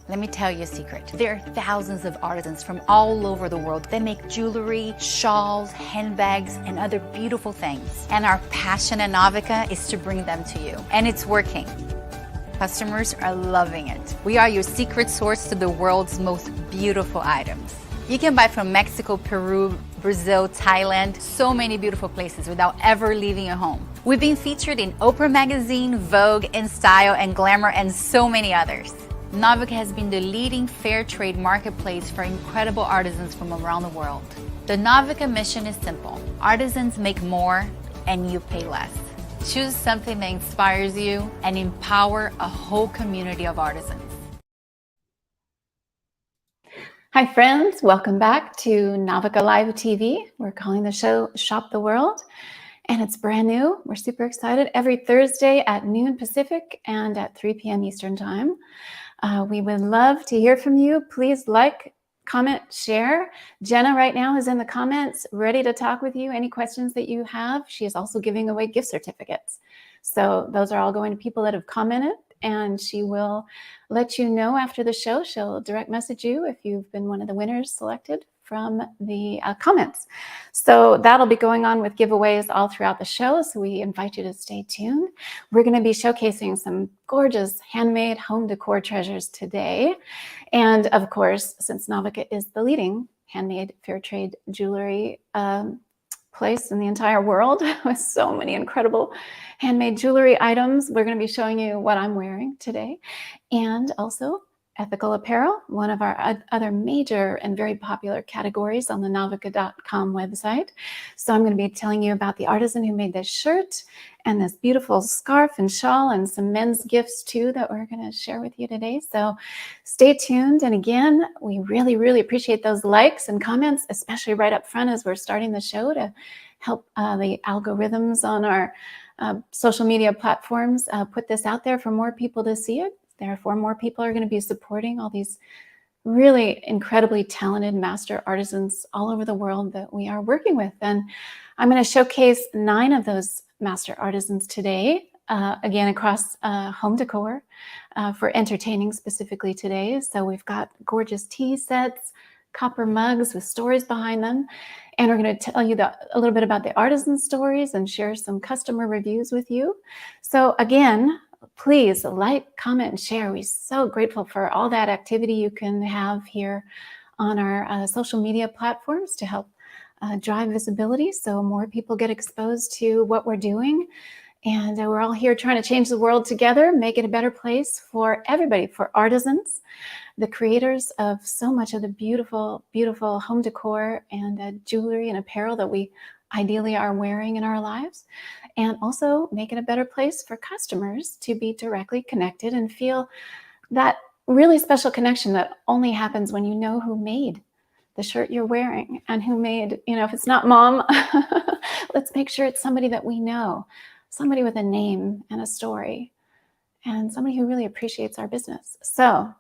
Let me tell you a secret. There are thousands of artisans from all over the world that make jewelry, shawls, handbags, and other beautiful things. And our passion at Novica is to bring them to you. And it's working. Customers are loving it. We are your secret source to the world's most beautiful items. You can buy from Mexico, Peru, Brazil, Thailand, so many beautiful places without ever leaving your home. We've been featured in Oprah Magazine, Vogue, InStyle, and Glamour, and so many others. Novica has been the leading fair trade marketplace for incredible artisans from around the world. The Novica mission is simple. Artisans make more and you pay less. Choose something that inspires you and empower a whole community of artisans. Hi friends, welcome back to Novica Live TV. We're calling the show Shop the World, and it's brand new. We're super excited. Every Thursday at noon Pacific and at 3 p.m. Eastern Time. We would love to hear from you. Please like, comment, share. Jenna right now is in the comments, ready to talk with you. Any questions that you have. She is also giving away gift certificates. So those are all going to people that have commented, and she will let you know after the show. She'll direct message you if you've been one of the winners selected from the comments. So that'll be going on with giveaways all throughout the show. So we invite you to stay tuned. We're going to be showcasing some gorgeous handmade home decor treasures today. And of course, since Novica is the leading handmade fair trade jewelry place in the entire world with so many incredible handmade jewelry items, we're going to be showing you what I'm wearing today. And also ethical apparel, one of our other major and very popular categories on the Novica.com website. So I'm going to be telling you about the artisan who made this shirt and this beautiful scarf and shawl and some men's gifts too that we're going to share with you today. So stay tuned. And again, we really, really appreciate those likes and comments, especially right up front as we're starting the show, to help the algorithms on our social media platforms put this out there for more people to see it. Therefore, more people are going to be supporting all these really incredibly talented master artisans all over the world that we are working with. And I'm going to showcase 9 of those master artisans today, again, across home decor for entertaining specifically today. So we've got gorgeous tea sets, copper mugs with stories behind them. And we're going to tell you a little bit about the artisan stories and share some customer reviews with you. So again, please like, comment, and share. We're so grateful for all that activity you can have here on our social media platforms to help drive visibility so more people get exposed to what we're doing. And we're all here trying to change the world together, make it a better place for everybody, for artisans, the creators of so much of the beautiful, beautiful home decor and jewelry and apparel that we ideally are wearing in our lives, and also make it a better place for customers to be directly connected and feel that really special connection that only happens when you know who made the shirt you're wearing and who made, if it's not mom, let's make sure it's somebody that we know, somebody with a name and a story, and somebody who really appreciates our business. So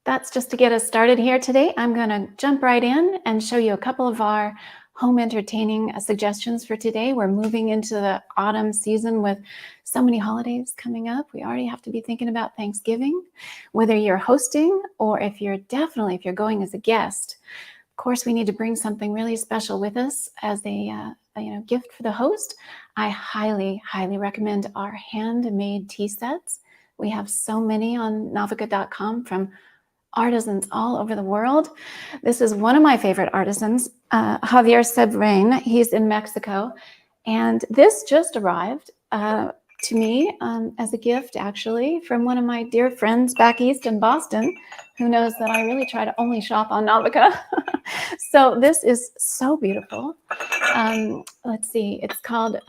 that's just to get us started here today. I'm going to jump right in and show you a couple of our home entertaining suggestions for today. We're moving into the autumn season with so many holidays coming up. We already have to be thinking about Thanksgiving, whether you're hosting or if you're going as a guest. Of course, we need to bring something really special with us as a gift for the host. I highly, highly recommend our handmade tea sets. We have so many on Novica.com from artisans all over the world. This is one of my favorite artisans, Javier Sebrain. He's in Mexico. And this just arrived to me as a gift, actually, from one of my dear friends back east in Boston, who knows that I really try to only shop on Novica. So this is so beautiful. Let's see, it's called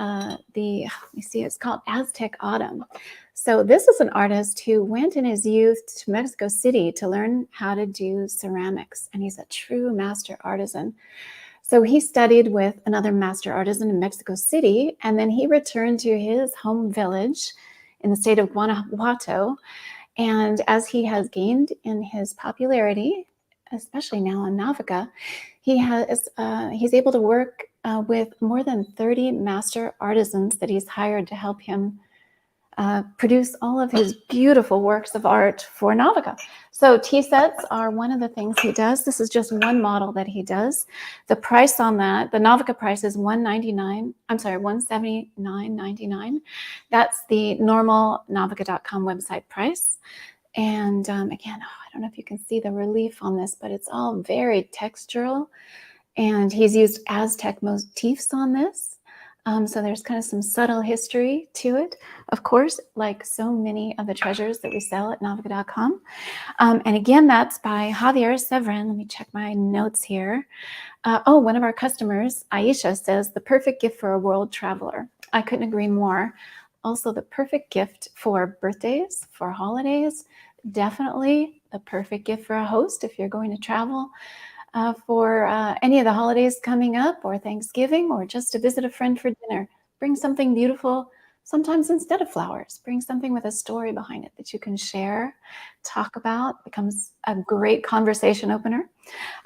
it's called Aztec Autumn. So this is an artist who went in his youth to Mexico City to learn how to do ceramics, and he's a true master artisan. So he studied with another master artisan in Mexico City, and then he returned to his home village in the state of Guanajuato. And as he has gained in his popularity, especially now on Novica, he's able to work with more than 30 master artisans that he's hired to help him produce all of his beautiful works of art for Novica. So tea sets are one of the things he does. This is just one model that he does. The price on that, the Novica price is $179. I'm sorry, $179.99. That's the normal Novica.com website price. And again, I don't know if you can see the relief on this, but it's all very textural. And he's used Aztec motifs on this. So there's kind of some subtle history to it, of course, like so many of the treasures that we sell at Novica.com. And again, that's by Javier Severin. Let me check my notes here. One of our customers, Aisha, says, the perfect gift for a world traveler. I couldn't agree more. Also, the perfect gift for birthdays, for holidays, definitely the perfect gift for a host if you're going to travel. For any of the holidays coming up, or Thanksgiving, or just to visit a friend for dinner. Bring something beautiful, sometimes instead of flowers. Bring something with a story behind it that you can share, talk about. Becomes a great conversation opener.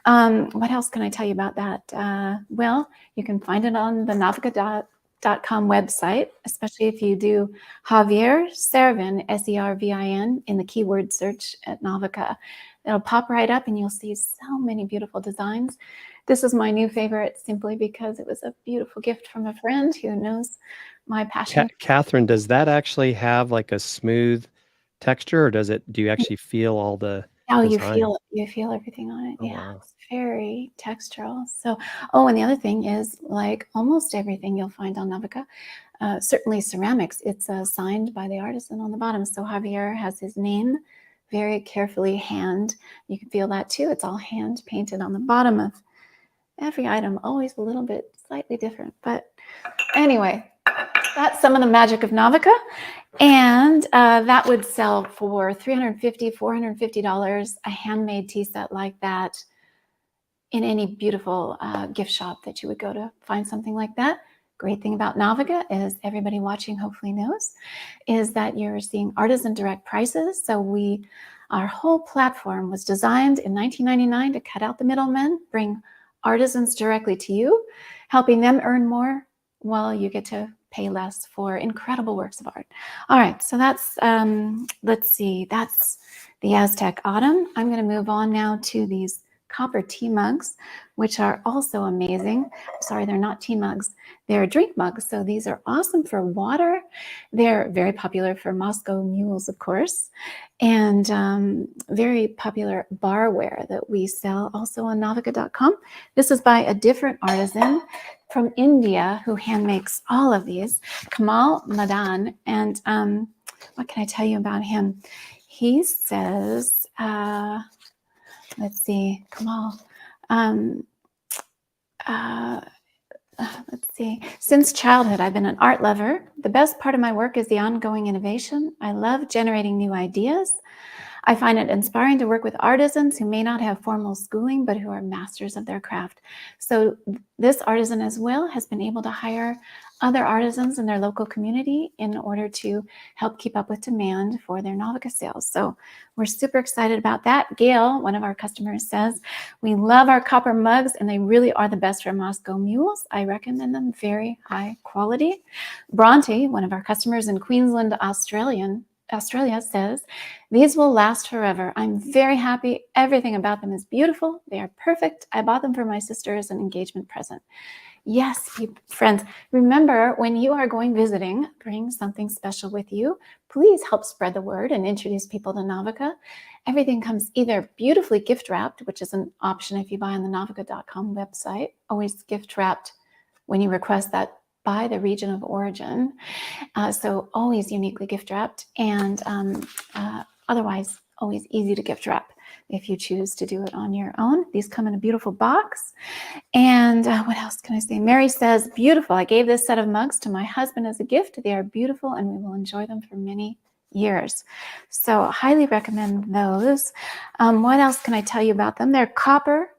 What else can I tell you about that? Well, you can find it on the Novica.com website, especially if you do Javier Servin, Servin, in the keyword search at Novica. It'll pop right up and you'll see so many beautiful designs. This is my new favorite simply because it was a beautiful gift from a friend who knows my passion. Catherine, does that actually have like a smooth texture, or do you actually feel all the design? You feel everything on it. Oh, Yeah, wow. it's very textural. So, and the other thing is, like almost everything you'll find on Novica, certainly ceramics, it's signed by the artisan on the bottom. So Javier has his name very carefully you can feel that too. It's all hand painted on the bottom of every item, always a little bit slightly different. But anyway, that's some of the magic of Novica. And that would sell for $350, $450, a handmade tea set like that in any beautiful gift shop that you would go to find something like that. Great thing about Novica is everybody watching hopefully knows is that you're seeing artisan direct prices. So our whole platform was designed in 1999 to cut out the middlemen, bring artisans directly to you, helping them earn more while you get to pay less for incredible works of art. All right, so that's, let's see, that's the Aztec Autumn. I'm gonna move on now to these copper tea mugs, which are also amazing. Sorry, they're not tea mugs. They're drink mugs. So these are awesome for water. They're very popular for Moscow mules, of course, and very popular barware that we sell also on Novica.com. This is by a different artisan from India who hand makes all of these, Kamal Madan. And what can I tell you about him? He says, let's see, Kamal. Let's see. Since childhood, I've been an art lover. The best part of my work is the ongoing innovation. I love generating new ideas. I find it inspiring to work with artisans who may not have formal schooling, but who are masters of their craft. So this artisan as well has been able to hire other artisans in their local community in order to help keep up with demand for their Novica sales. So we're super excited about that. Gail, one of our customers, says, we love our copper mugs and they really are the best for Moscow mules. I recommend them, very high quality. Bronte, one of our customers in Queensland, Australia, says, these will last forever. I'm very happy. Everything about them is beautiful. They are perfect. I bought them for my sister as an engagement present. Yes, friends, remember when you are going visiting, bring something special with you. Please help spread the word and introduce people to Novica. Everything comes either beautifully gift wrapped, which is an option if you buy on the Novica.com website, always gift wrapped when you request that by the region of origin. So always uniquely gift wrapped, and otherwise always easy to gift wrap if you choose to do it on your own. These come in a beautiful box. And what else can I say? Mary says, beautiful. I gave this set of mugs to my husband as a gift. They are beautiful and we will enjoy them for many years. So highly recommend those. What else can I tell you about them? They're copper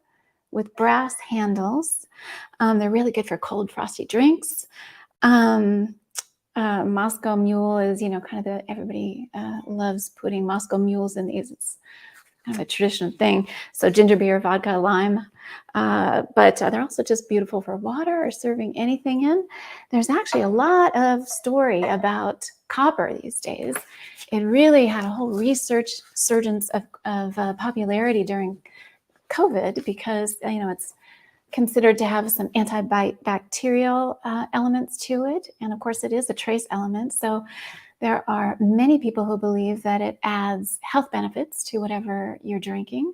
with brass handles. They're really good for cold frosty drinks. Moscow mule is, kind of everybody loves putting Moscow mules in these. It's kind of a traditional thing. So ginger beer, vodka, lime, but they're also just beautiful for water or serving anything in. There's actually a lot of story about copper these days. It really had a whole resurgence of popularity during COVID because it's considered to have some antibacterial elements to it, and of course it is a trace element. So there are many people who believe that it adds health benefits to whatever you're drinking.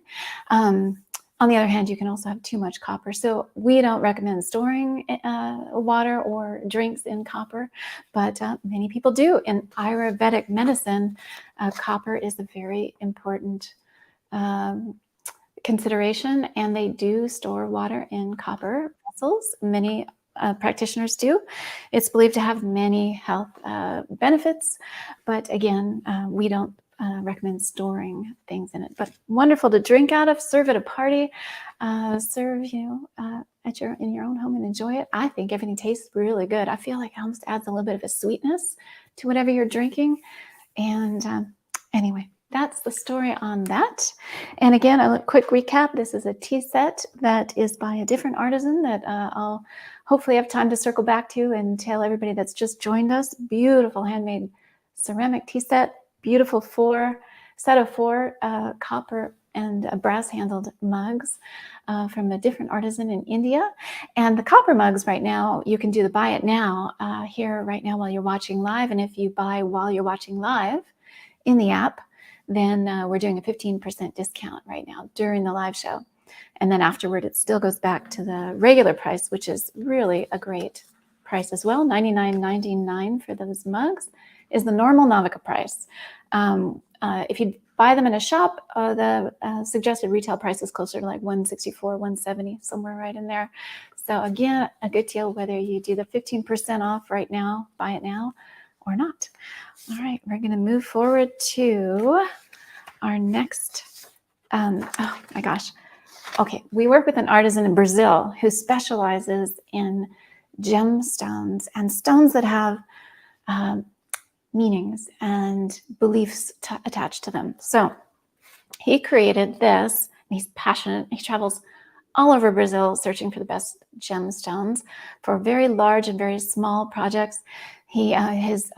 On the other hand, you can also have too much copper. So we don't recommend storing water or drinks in copper, but many people do. In Ayurvedic medicine, copper is a very important consideration, and they do store water in copper vessels. Many practitioners do. It's believed to have many health benefits, but again, we don't recommend storing things in it. But wonderful to drink out of, serve at a party, serve in your own home and enjoy it. I think everything tastes really good. I feel like it almost adds a little bit of a sweetness to whatever you're drinking. And anyway, that's the story on that. And again, a quick recap. This is a tea set that is by a different artisan that I'll hopefully have time to circle back to and tell everybody that's just joined us. Beautiful handmade ceramic tea set. Beautiful set of four copper and brass handled mugs from a different artisan in India. And the copper mugs right now, you can do the buy it now here right now while you're watching live. And if you buy while you're watching live in the app, then we're doing a 15% discount right now during the live show. And then afterward, it still goes back to the regular price, which is really a great price as well. $99.99 for those mugs is the normal Novica price. If you buy them in a shop, the suggested retail price is closer to like $164, $170, somewhere right in there. So again, a good deal whether you do the 15% off right now, buy it now, or not. All right, we're going to move forward to our next, oh my gosh. Okay, we work with an artisan in Brazil who specializes in gemstones and stones that have meanings and beliefs attached to them. So he created this, and he's passionate. He travels all over Brazil searching for the best gemstones for very large and very small projects. His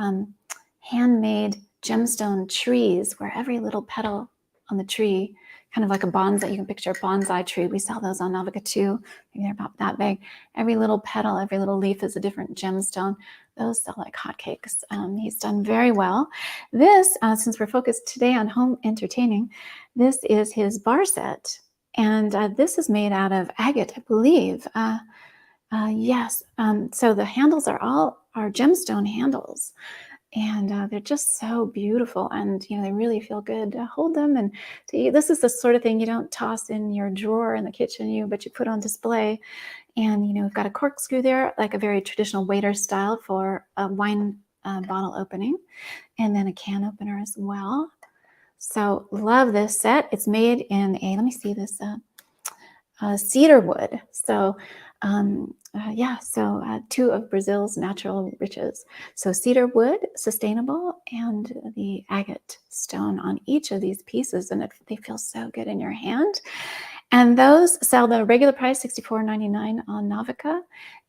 handmade gemstone trees, where every little petal on the tree, kind of like a bonsai, you can picture a bonsai tree. We sell those on Novica too. Maybe they're about that big. Every little petal, every little leaf is a different gemstone. Those sell like hotcakes. He's done very well. This, since we're focused today on home entertaining, this is his bar set. And this is made out of agate, I believe. Yes. So the handles are gemstone handles. And they're just so beautiful, and they really feel good to hold them and to eat. This is the sort of thing you don't toss in your drawer in the kitchen, but you put on display. And we've got a corkscrew there, like a very traditional waiter style for a wine bottle opening, and then a can opener as well. So love this set. It's made in let me see this, cedar wood. So two of Brazil's natural riches. So cedar wood, sustainable, and the agate stone on each of these pieces, and they feel so good in your hand. And those sell the regular price, $64.99 on Novica.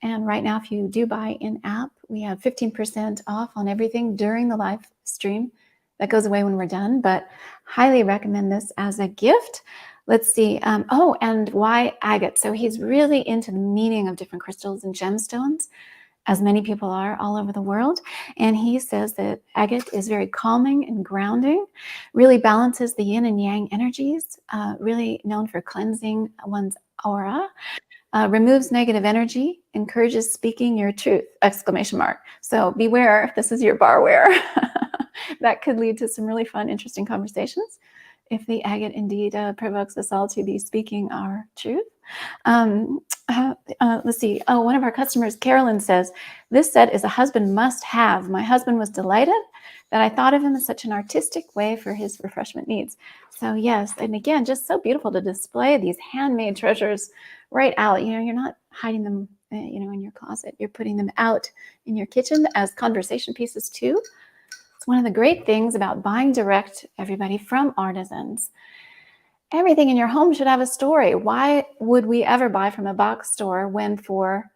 And right now, if you do buy in app, we have 15% off on everything during the live stream. That goes away when we're done, but highly recommend this as a gift. Let's see. And why agate? So he's really into the meaning of different crystals and gemstones, as many people are all over the world. And he says that agate is very calming and grounding, really balances the yin and yang energies, really known for cleansing one's aura, removes negative energy, encourages speaking your truth, ! So beware if this is your barware. That could lead to some really fun, interesting conversations if the agate indeed provokes us all to be speaking our truth. Let's see. Oh, one of our customers, Carolyn, says, this set is a husband must have. My husband was delighted that I thought of him in such an artistic way for his refreshment needs. So yes, and again, just so beautiful to display these handmade treasures right out. You're not hiding them, in your closet. You're putting them out in your kitchen as conversation pieces too. It's one of the great things about buying direct, everybody, from artisans. everything in your home should have a story. Why would we ever buy from a box store when for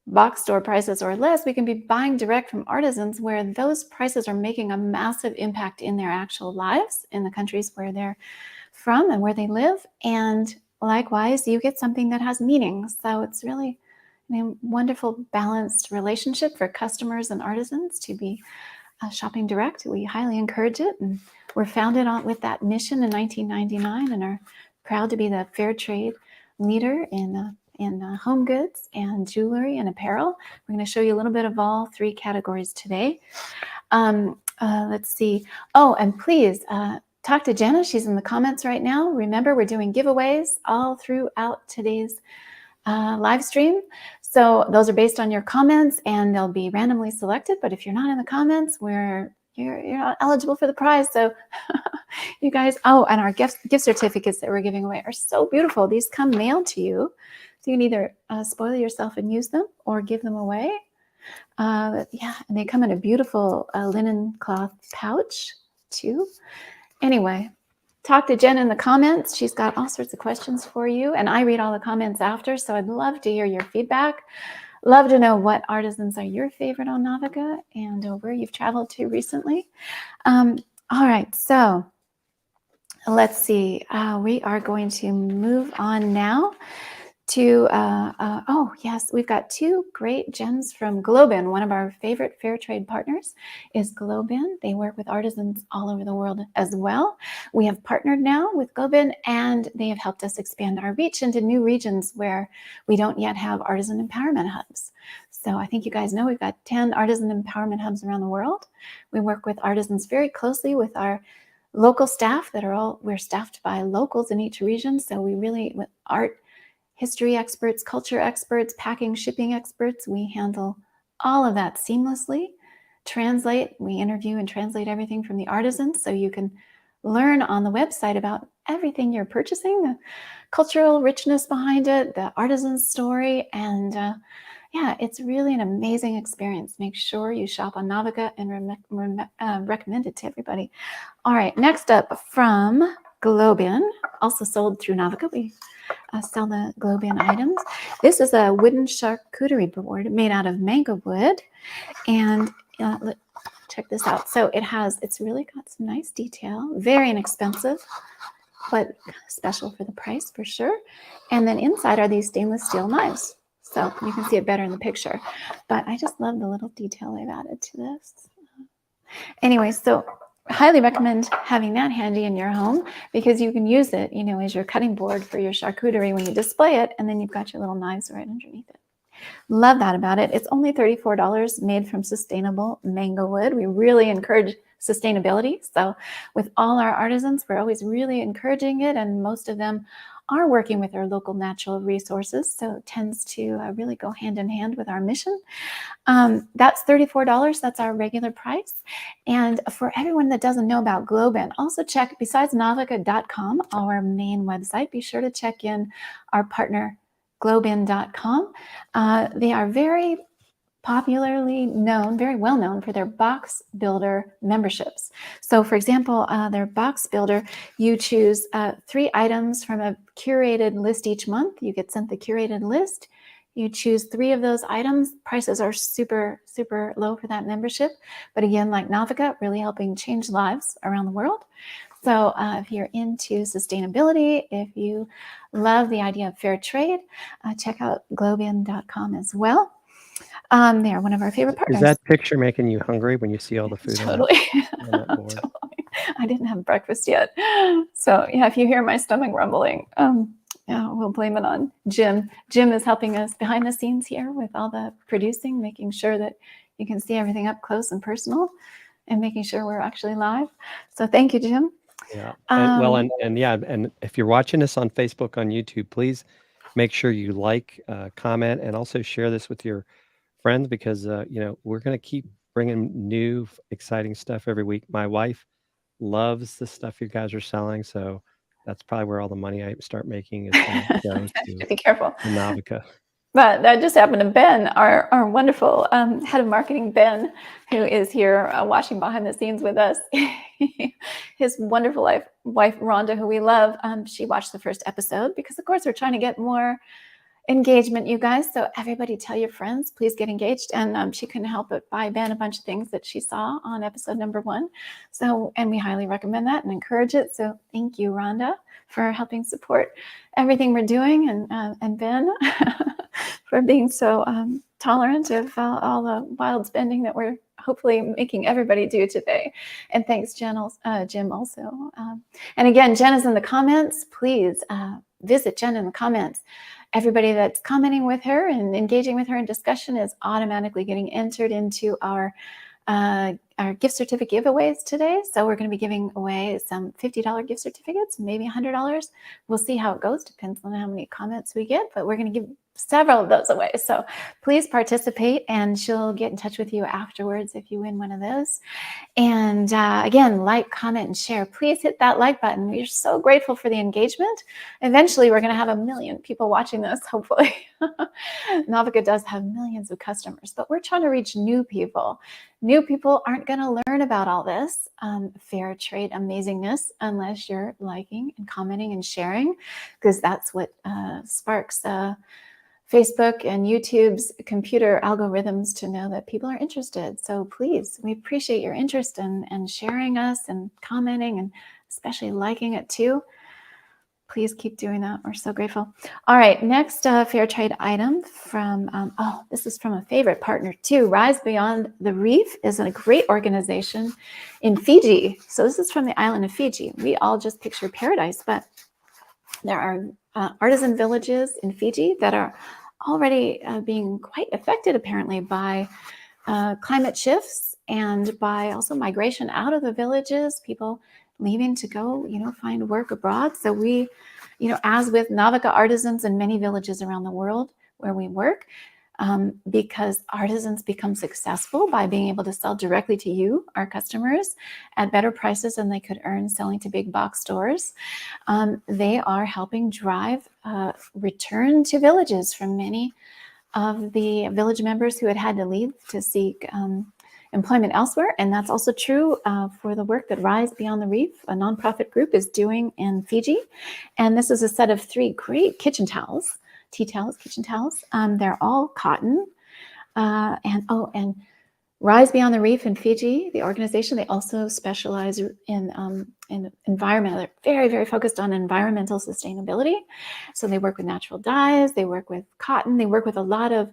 box store prices or less, we can be buying direct from artisans where those prices are making a massive impact in their actual lives in the countries where they're from and where they live. And likewise, you get something that has meaning. So it's really a wonderful, balanced relationship for customers and artisans to be shopping direct. We highly encourage it. And we're founded with that mission in 1999 and are proud to be the fair trade leader in home goods and jewelry and apparel. We're going to show you a little bit of all three categories today. Let's see. Oh, and please talk to Jenna. She's in the comments right now. Remember, we're doing giveaways all throughout today's live stream. So those are based on your comments and they'll be randomly selected. But if you're not in the comments, you're not eligible for the prize. So you guys, oh, and our gift certificates that we're giving away are so beautiful. These come mailed to you. So you can either spoil yourself and use them or give them away. Yeah, and they come in a beautiful linen cloth pouch too. Anyway, talk to Jen in the comments. She's got all sorts of questions for you, and I read all the comments after, so I'd love to hear your feedback. Love to know what artisans are your favorite on Novica and where you've traveled to recently. All right, so let's see. We are going to move on now to, oh yes, we've got two great gems from Globin. One of our favorite fair trade partners is Globin. They work with artisans all over the world as well. We have partnered now with Globin and they have helped us expand our reach into new regions where we don't yet have artisan empowerment hubs. So I think you guys know we've got 10 artisan empowerment hubs around the world. We work with artisans very closely with our local staff we're staffed by locals in each region. So we really, with art, history experts, culture experts, packing, shipping experts, we handle all of that seamlessly. We interview and translate everything from the artisans so you can learn on the website about everything you're purchasing, the cultural richness behind it, the artisan's story, and yeah, it's really an amazing experience. Make sure you shop on Novica and recommend it to everybody. All right, next up from Globin, also sold through Novica. We sell the Globin items. This is a wooden charcuterie board made out of mango wood, and check this out. So it's really got some nice detail, very inexpensive, but special for the price for sure. And then inside are these stainless steel knives. So you can see it better in the picture, but I just love the little detail they've added to this. Anyway, so highly recommend having that handy in your home because you can use it, as your cutting board for your charcuterie when you display it, and then you've got your little knives right underneath it. Love that about it. It's only $34, made from sustainable mango wood. We really encourage sustainability. So with all our artisans, we're always really encouraging it, and most of them are working with our local natural resources. So it tends to really go hand in hand with our mission. That's $34. That's our regular price. And for everyone that doesn't know about Globin, also check, besides novica.com, our main website, be sure to check in our partner, globin.com. They are very popularly known, very well known for their box builder memberships. So for example, their box builder, you choose 3 items from a curated list each month. You get sent the curated list. You choose 3 of those items. Prices are super, super low for that membership. But again, like Novica, really helping change lives around the world. So if you're into sustainability, if you love the idea of fair trade, check out globin.com as well. They are one of our favorite partners. Is that picture making you hungry when you see all the food Totally. on that board? Totally. I didn't have breakfast yet. So yeah, if you hear my stomach rumbling, yeah, we'll blame it on Jim. Jim is helping us behind the scenes here with all the producing, making sure that you can see everything up close and personal and making sure we're actually live. So thank you, Jim. Yeah. And if you're watching this on Facebook, on YouTube, please make sure you like, comment, and also share this with your friends because we're going to keep bringing new exciting stuff every week. My wife loves the stuff you guys are selling, so that's probably where all the money I start making is going to go to Be careful. Novica. But that just happened to Ben, our wonderful head of marketing, Ben, who is here watching behind the scenes with us. His wonderful wife, Rhonda, who we love, she watched the first episode because, of course, we're trying to get more engagement, you guys. So everybody tell your friends, please get engaged. And she couldn't help but buy Ben a bunch of things that she saw on episode number 1. So, and we highly recommend that and encourage it. So thank you, Rhonda, for helping support everything we're doing, and Ben for being so tolerant of all the wild spending that we're hopefully making everybody do today. And thanks, Jim, also. And again, Jen is in the comments. Please visit Jen in the comments. Everybody that's commenting with her and engaging with her in discussion is automatically getting entered into our gift certificate giveaways today. So we're going to be giving away some $50 gift certificates, maybe $100. We'll see how it goes, depends on how many comments we get, but we're going to give several of those away. So please participate, and she'll get in touch with you afterwards if you win one of those. And again, like, comment, and share. Please hit that like button. We're so grateful for the engagement. Eventually, we're going to have 1 million people watching this, hopefully. Novica does have millions of customers, but we're trying to reach new people. New people aren't going to learn about all this fair trade amazingness unless you're liking and commenting and sharing, because that's what sparks Facebook and YouTube's computer algorithms to know that people are interested. So please, we appreciate your interest and sharing us and commenting, and especially liking it too. Please keep doing that. We're so grateful. All right, next fair trade item from, this is from a favorite partner too. Rise Beyond the Reef is a great organization in Fiji. So this is from the island of Fiji. We all just picture paradise, but there are artisan villages in Fiji that are already being quite affected apparently by climate shifts and by also migration out of the villages, people leaving to go, find work abroad. So we, as with Novica artisans in many villages around the world where we work, because artisans become successful by being able to sell directly to you, our customers, at better prices than they could earn selling to big box stores. They are helping drive return to villages from many of the village members who had to leave to seek employment elsewhere. And that's also true for the work that Rise Beyond the Reef, a nonprofit group, is doing in Fiji. And this is a set of 3 great kitchen towels. Tea towels, kitchen towels. They're all cotton. And Rise Beyond the Reef in Fiji, the organization, they also specialize in environment. They're very, very focused on environmental sustainability. So they work with natural dyes, they work with cotton, they work with a lot of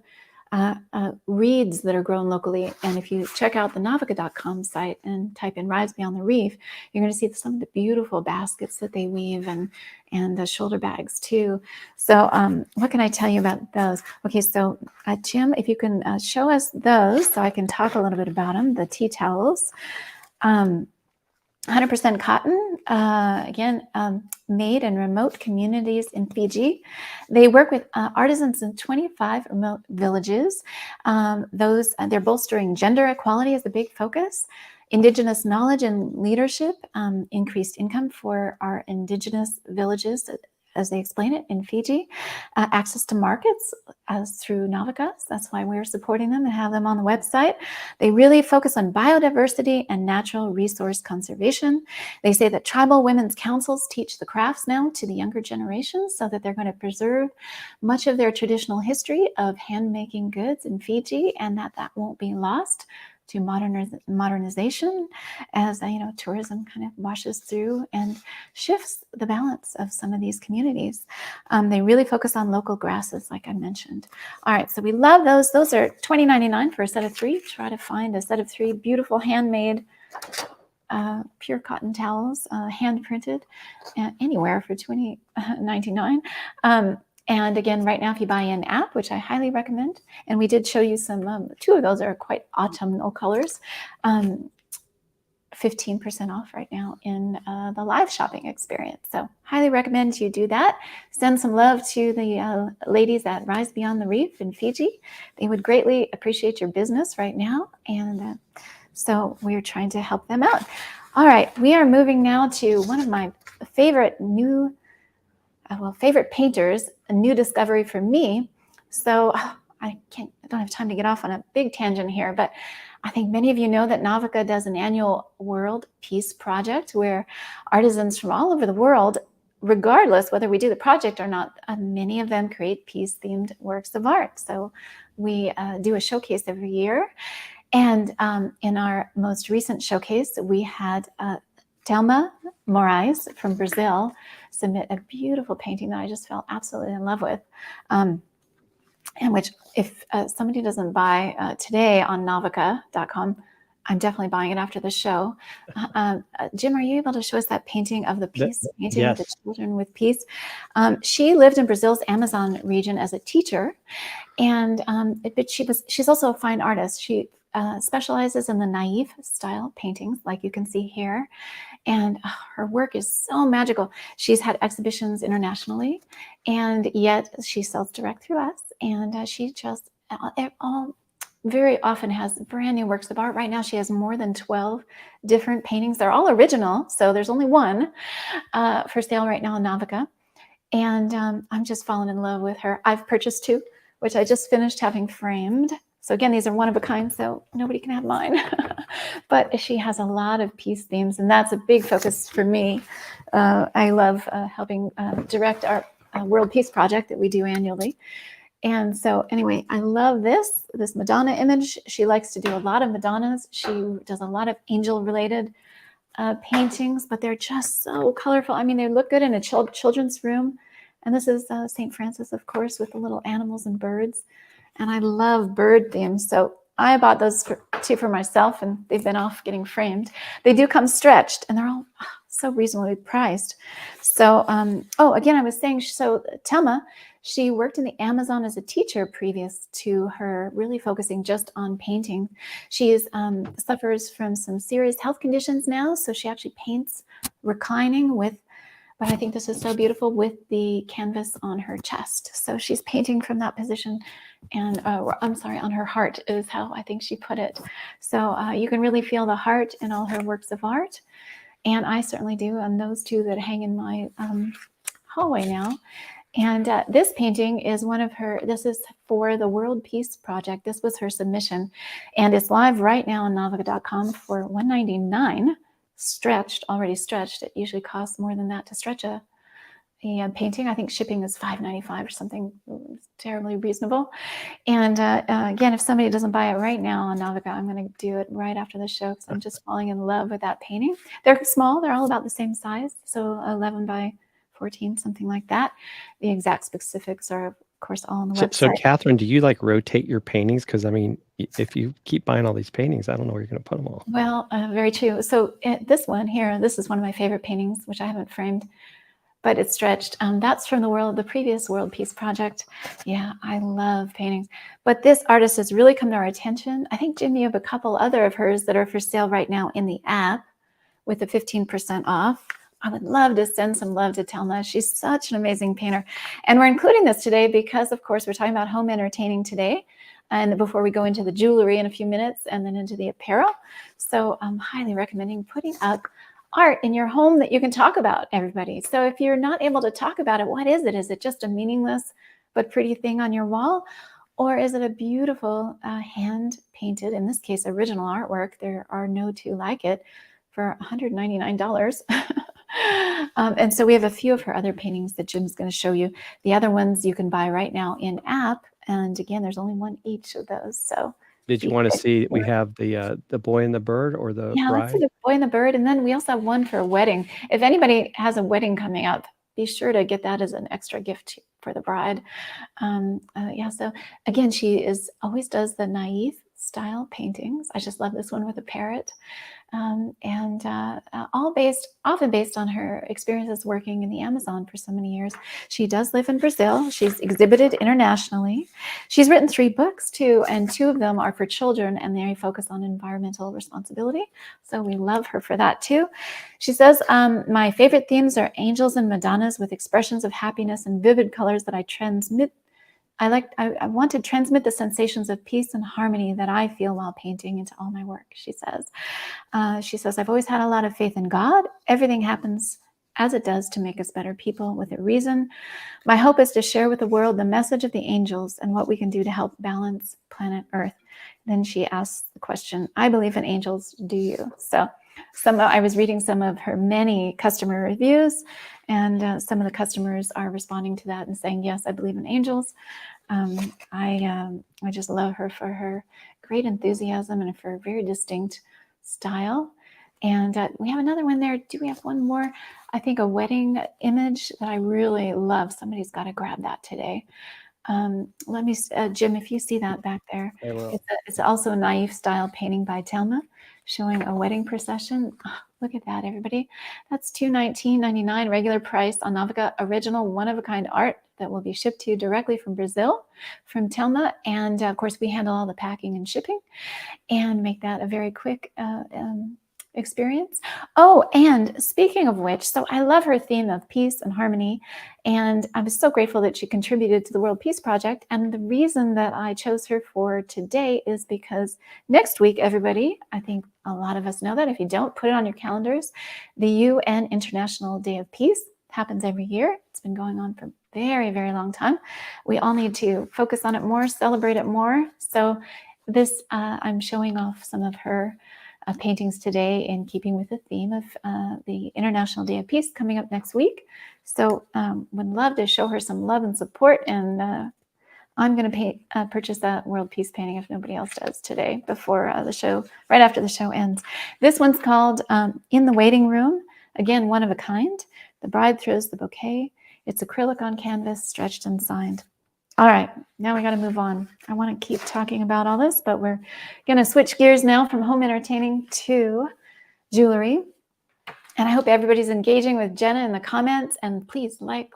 reeds that are grown locally. And if you check out the Novica.com site and type in Rise Beyond the Reef, you're going to see some of the beautiful baskets that they weave and the shoulder bags too. So what can I tell you about those? Okay, so Jim, if you can show us those so I can talk a little bit about them, the tea towels. 100% cotton, again, made in remote communities in Fiji. They work with artisans in 25 remote villages. They're bolstering gender equality as a big focus, Indigenous knowledge and leadership, increased income for our Indigenous villages, as they explain it in Fiji, access to markets as through Novica. That's why we're supporting them and have them on the website. They really focus on biodiversity and natural resource conservation. They say that tribal women's councils teach the crafts now to the younger generations so that they're going to preserve much of their traditional history of hand-making goods in Fiji, and that won't be lost to modernization as tourism kind of washes through and shifts the balance of some of these communities. They really focus on local grasses, like I mentioned. All right, so we love those. Those are $20.99 for a set of 3. Try to find a set of 3 beautiful handmade pure cotton towels, hand printed, anywhere for $20.99. And again, right now, if you buy an app, which I highly recommend, and we did show you some, 2 of those are quite autumnal colors, 15% off right now in the live shopping experience. So highly recommend you do that. Send some love to the ladies at Rise Beyond the Reef in Fiji. They would greatly appreciate your business right now. And so we're trying to help them out. All right, we are moving now to one of my favorite favorite painters, a new discovery for me, So I don't have time to get off on a big tangent here, but I think many of you know that Novica does an annual World Peace Project where artisans from all over the world, regardless whether we do the project or not, many of them create peace-themed works of art. So we do a showcase every year. And in our most recent showcase, we had Thelma Moraes from Brazil submit a beautiful painting that I just fell absolutely in love with. And which, if somebody doesn't buy today on Novica.com, I'm definitely buying it after the show. Jim, are you able to show us that painting of the peace painting yes. with the children with peace? She lived in Brazil's Amazon region as a teacher, and but she's also a fine artist. She specializes in the naive style paintings, like you can see here. And her work is so magical. She's had exhibitions internationally, and yet she sells direct through us. And she just very often has brand new works of art. Right now, she has more than 12 different paintings. They're all original, so there's only one for sale right now on Novica. And I'm just falling in love with her. I've purchased 2, which I just finished having framed. So again, these are one of a kind, so nobody can have mine. But she has a lot of peace themes, and that's a big focus for me. I love helping direct our World Peace Project that we do annually. And so anyway, I love this Madonna image. She likes to do a lot of Madonnas. She does a lot of angel-related paintings, but they're just so colorful. I mean, they look good in a children's room. And this is St. Francis, of course, with the little animals and birds. And I love bird themes. So I bought those 2 for myself, and they've been off getting framed. They do come stretched, and they're all so reasonably priced. So, again, I was saying, so Thelma, she worked in the Amazon as a teacher previous to her really focusing just on painting. She suffers from some serious health conditions now, so she actually paints reclining with, but I think this is so beautiful, with the canvas on her chest. So she's painting from that position, and I'm sorry, on her heart is how I think she put it. So you can really feel the heart in all her works of art. And I certainly do on those 2 that hang in my hallway now. And this painting is one of her, this is for the World Peace Project. This was her submission. And it's live right now on Novica.com for $199, already stretched. It usually costs more than that to stretch a painting. I think shipping is $5.95 or something terribly reasonable. And again, if somebody doesn't buy it right now on Novica, I'm going to do it right after the show because I'm just falling in love with that painting. They're small. They're all about the same size. So 11 by 14, something like that. The exact specifics are, of course, all on the website. So Catherine, do you like rotate your paintings? Because I mean, if you keep buying all these paintings, I don't know where you're going to put them all. Well, very true. So this one here, this is one of my favorite paintings, which I haven't framed, but it's stretched. That's from the previous World Peace Project. Yeah, I love paintings. But this artist has really come to our attention. I think, Jim, you have a couple other of hers that are for sale right now in the app with the 15% off. I would love to send some love to Thelma. She's such an amazing painter. And we're including this today because, of course, we're talking about home entertaining today. And before we go into the jewelry in a few minutes and then into the apparel. So I'm highly recommending putting up art in your home that you can talk about, everybody. So if you're not able to talk about it, what is it? Is it just a meaningless but pretty thing on your wall? Or is it a beautiful hand-painted, in this case, original artwork? There are no 2 like it for $199. And so we have a few of her other paintings that Jim's going to show you. The other ones you can buy right now in app. And again, there's only one each of those. So did you want to see, we have the boy and the bird or the bride? Let's see the boy and the bird. And then we also have one for a wedding. If anybody has a wedding coming up, be sure to get that as an extra gift for the bride. So again, she always does the naive style paintings. I just love this one with a parrot. Often based on her experiences working in the Amazon for so many years. She does live in Brazil. She's exhibited internationally. She's written 3 books too, and 2 of them are for children, and they focus on environmental responsibility. So we love her for that too. She says, my favorite themes are angels and Madonnas with expressions of happiness and vivid colors that I transmit. I want to transmit the sensations of peace and harmony that I feel while painting into all my work, she says. I've always had a lot of faith in God. Everything happens as it does to make us better people with a reason. My hope is to share with the world the message of the angels and what we can do to help balance planet Earth. Then she asks the question, I believe in angels, do you? So I was reading some of her many customer reviews, and some of the customers are responding to that and saying, yes, I believe in angels. I just love her for her great enthusiasm and for a very distinct style. And we have another one there. Do we have one more? I think a wedding image that I really love. Somebody's got to grab that today. Let me, Jim, if you see that back there, it's also a naive style painting by Thelma, showing a wedding procession. Oh, look at that, everybody. That's $219.99 regular price on Novica, original one-of-a-kind art that will be shipped to you directly from Brazil, from Thelma. And of course, we handle all the packing and shipping and make that a very quick experience. Oh, and speaking of which, so I love her theme of peace and harmony, and I was so grateful that she contributed to the World Peace Project. And the reason that I chose her for today is because next week, everybody, I think a lot of us know that. If you don't, put it on your calendars. The UN International Day of Peace happens every year. It's been going on for a very, very long time. We all need to focus on it more, celebrate it more. So this, I'm showing off some of her paintings today in keeping with the theme of the International Day of Peace coming up next week. So would love to show her some love and support, and I'm going to purchase that World Peace painting if nobody else does today before the show, right after the show ends. This one's called In the Waiting Room. Again, one of a kind. The bride throws the bouquet. It's acrylic on canvas, stretched and signed. All right, now we got to move on. I want to keep talking about all this, but we're going to switch gears now from home entertaining to jewelry. And I hope everybody's engaging with Jenna in the comments. And please like,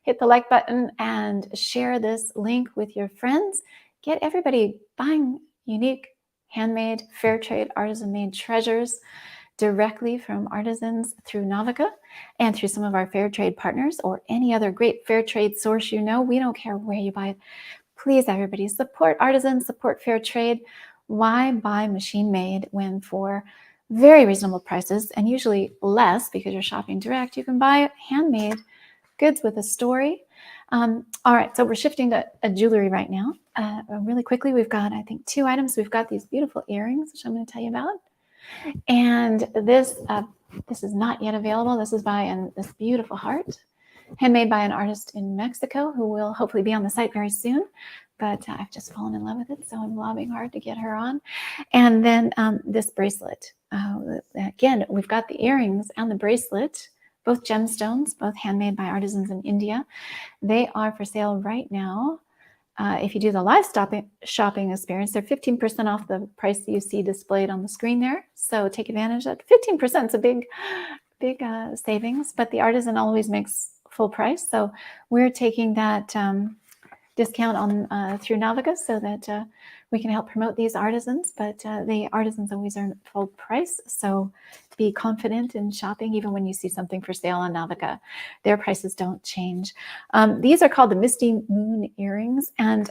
hit the like button and share this link with your friends. Get everybody buying unique, handmade, fair trade, artisan-made treasures directly from artisans through Novica and through some of our fair trade partners or any other great fair trade source you know. We don't care where you buy it. Please, everybody, support artisans, support fair trade. Why buy machine made when for very reasonable prices, and usually less because you're shopping direct, you can buy handmade goods with a story. All right, so we're shifting to jewelry right now. Really quickly, we've got, I think, 2 items. We've got these beautiful earrings, which I'm going to tell you about. And this is not yet available. This is by this beautiful heart, handmade by an artist in Mexico who will hopefully be on the site very soon. But I've just fallen in love with it, so I'm lobbying hard to get her on. And then this bracelet. Again, we've got the earrings and the bracelet, both gemstones, both handmade by artisans in India. They are for sale right now. If you do the live shopping experience, they're 15% off the price that you see displayed on the screen there. So take advantage of that. 15% is a big savings, but the artisan always makes full price. So we're taking that discount on through Novica so that we can help promote these artisans, but the artisans always earn full price. So be confident in shopping even when you see something for sale on Novica. Their prices don't change. These are called the Misty Moon earrings, and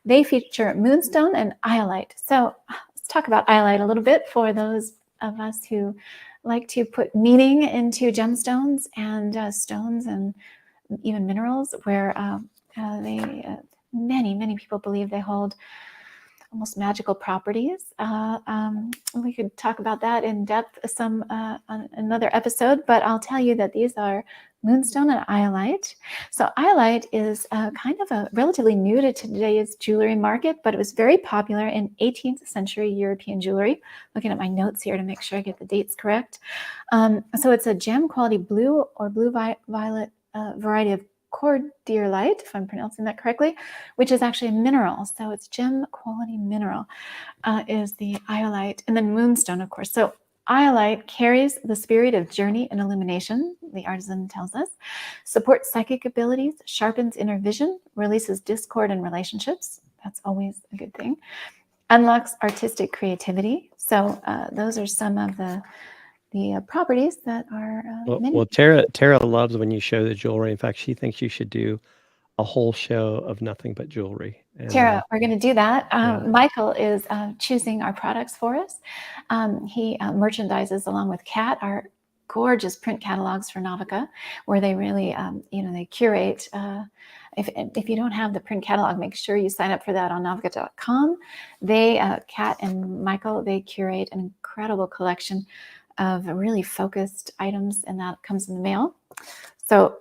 they feature moonstone and iolite. So let's talk about iolite a little bit for those of us who like to put meaning into gemstones and stones and even minerals, where many people believe they hold almost magical properties. We could talk about that in depth on another episode, but I'll tell you that these are moonstone and iolite. So iolite is kind of a relatively new to today's jewelry market, but it was very popular in 18th century European jewelry. Looking at my notes here to make sure I get the dates correct. So it's a gem quality blue or blue-violet variety of cordierite, if I'm pronouncing that correctly, which is actually a mineral. So it's gem quality mineral is the iolite. And then moonstone, of course. So iolite carries the spirit of journey and illumination, the artisan tells us, supports psychic abilities, sharpens inner vision, releases discord in relationships. That's always a good thing. Unlocks artistic creativity. So those are some of the properties that are well, Tara loves when you show the jewelry. In fact, she thinks you should do a whole show of nothing but jewelry. And, Tara, we're going to do that. Yeah. Michael is choosing our products for us. He merchandises along with Kat, our gorgeous print catalogs for Novica, where they really, they curate. If you don't have the print catalog, make sure you sign up for that on Novica.com. They, Kat and Michael, they curate an incredible collection of really focused items, and that comes in the mail. So